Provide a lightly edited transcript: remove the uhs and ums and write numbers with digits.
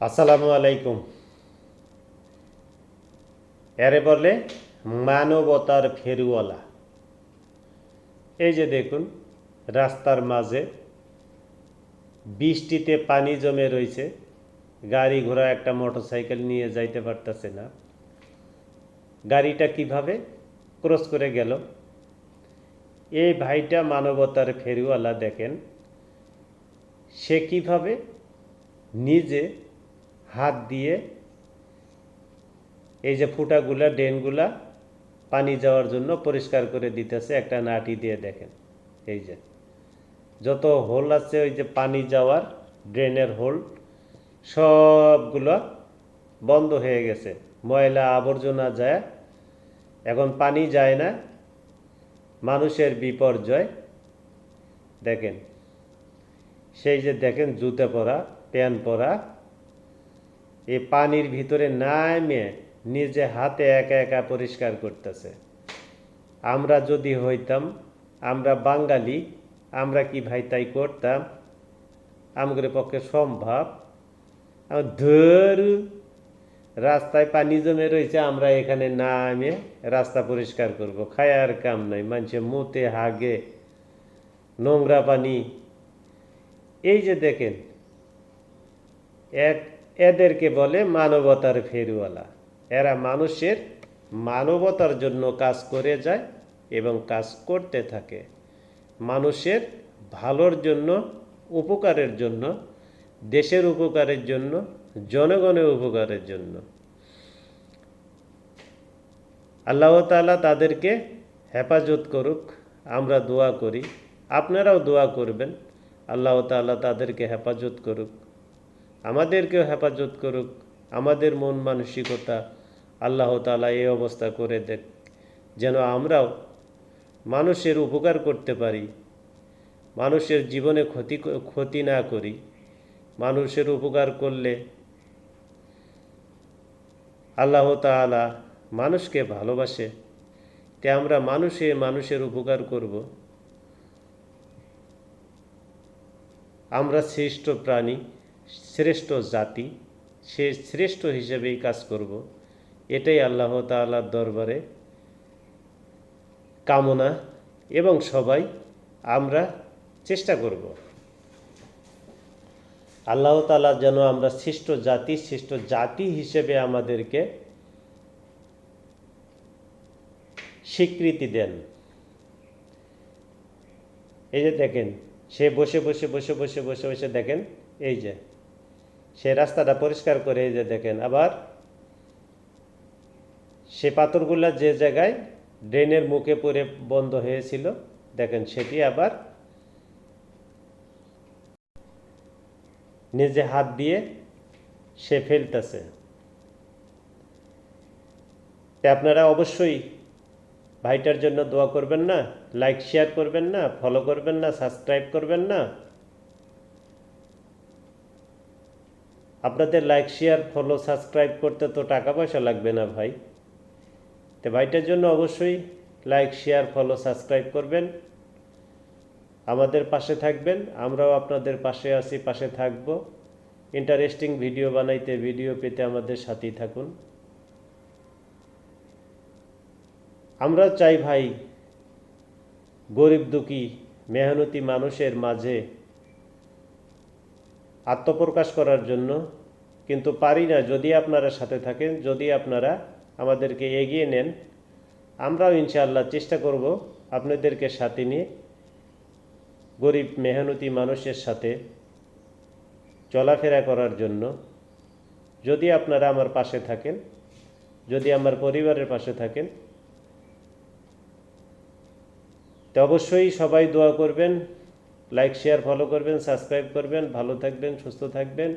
আসসালামু আলাইকুম। এরে বলে মানবতার ফেরিওয়ালা। এই যে দেখুন, রাস্তার মাঝে বৃষ্টিতে পানি জমে রয়েছে, গাড়ি ঘোড়া একটা মোটরসাইকেল নিয়ে যাইতে পারতেছে না। গাড়িটা কিভাবে ক্রস করে গেল? এই ভাইটা মানবতার ফেরিওয়ালা। দেখেন সে কিভাবে নিজে হাত দিয়ে এই যে ফুটাগুলা ড্রেনগুলা পানি যাওয়ার জন্য পরিষ্কার করে দিতেছে একটা নাটি দিয়ে। দেখেন এই যে যত হোল আছে, ওই যে পানি যাওয়ার ড্রেনের হোল সবগুলো বন্ধ হয়ে গেছে, ময়লা আবর্জনা যায়, এখন পানি যায় না, মানুষের বিপর্যয়। দেখেন সেই যে দেখেন জুতা পরা প্যান্ট পরা এই পানির ভিতরে নামে নিজে হাতে একা একা পরিষ্কার করতেছে। আমরা যদি হইতাম, আমরা বাঙালি, আমরা কি ভাই তাই করতাম? আমাদের পক্ষে সম্ভব? ধর রাস্তায় পানি জমে রয়েছে, আমরা এখানে নামে রাস্তা পরিষ্কার করব? খায়ার কাম নাই, মানুষে মুতে হাগে নোংরা পানি। এই যে দেখেন এদেরকে বলে মানবতার ফেরিওয়ালা। এরা মানুষের মানবতার জন্য কাজ করে যায় এবং কাজ করতে থাকে, মানুষের ভালোর জন্য, উপকারের জন্য, দেশের উপকারের জন্য, জনগণের উপকারের জন্য। আল্লাহ তাআলা তাদেরকে হেফাজত করুক, আমরা দোয়া করি, আপনারাও দোয়া করবেন। আল্লাহ তাআলা তাদেরকে হেফাজত করুক, আমাদেরকেও হেফাজত করুক। আমাদের মন মানসিকতা আল্লাহ তাআলা এই অবস্থা করে দেখ, যেন আমরাও মানুষের উপকার করতে পারি, মানুষের জীবনে ক্ষতি না করি। মানুষের উপকার করলে আল্লাহ তাআলা মানুষকে ভালোবাসে, তাই আমরা মানুষের উপকার করব। আমরা শ্রেষ্ঠ প্রাণী, শ্রেষ্ঠ জাতি, সে শ্রেষ্ঠ হিসেবেই কাজ করব, এটাই আল্লাহ তাআলার দরবারে কামনা। এবং সবাই আমরা চেষ্টা করব আল্লাহ তাআলা যেন আমরা শ্রেষ্ঠ জাতি হিসেবে আমাদেরকে স্বীকৃতি দেন। এই যে দেখেন সে বসে বসে বসে বসে বসে বসে দেখেন এই যে সে রাস্তাটা পরিষ্কার করে, এই যে দেখেন আবার সে পাথরগুলা যে জায়গায় ড্রেনের মুখে পড়ে বন্ধ হয়েছিল, দেখেন সেটি আবার নিজে হাত দিয়ে সে ফেলতেছে। আপনারা অবশ্যই ভাইটার জন্য দোয়া করবেন না? লাইক শেয়ার করবেন না? ফলো করবেন না? সাবস্ক্রাইব করবেন না? আপনাদের লাইক শেয়ার ফলো সাবস্ক্রাইব করতে তো টাকা পয়সা লাগবে না ভাই। তো ভাইটার জন্য অবশ্যই লাইক শেয়ার ফলো সাবস্ক্রাইব করবেন, আমাদের পাশে থাকবেন, আমরাও আপনাদের পাশে আছি, পাশে থাকব। ইন্টারেস্টিং ভিডিও বানাইতে, ভিডিও পেতে আমাদের সাথেই থাকুন। আমরা চাই ভাই গরিব দুঃখী মেহনতি মানুষের মাঝে আত্মপ্রকাশ করার জন্য, কিন্তু পারি না। যদি আপনারা সাথে থাকেন, যদি আপনারা আমাদেরকে এগিয়ে নেন, আমরাও ইনশাআল্লাহ চেষ্টা করব আপনাদেরকে সাথে নিয়ে গরিব মেহনতি মানুষের সাথে চলাফেরা করার জন্য। যদি আপনারা আমার পাশে থাকেন, যদি আমার পরিবারের পাশে থাকেন, তো অবশ্যই সবাই দোয়া করবেন, লাইক শেয়ার ফলো করবেন, সাবস্ক্রাইব করবেন। ভালো থাকবেন, সুস্থ থাকবেন।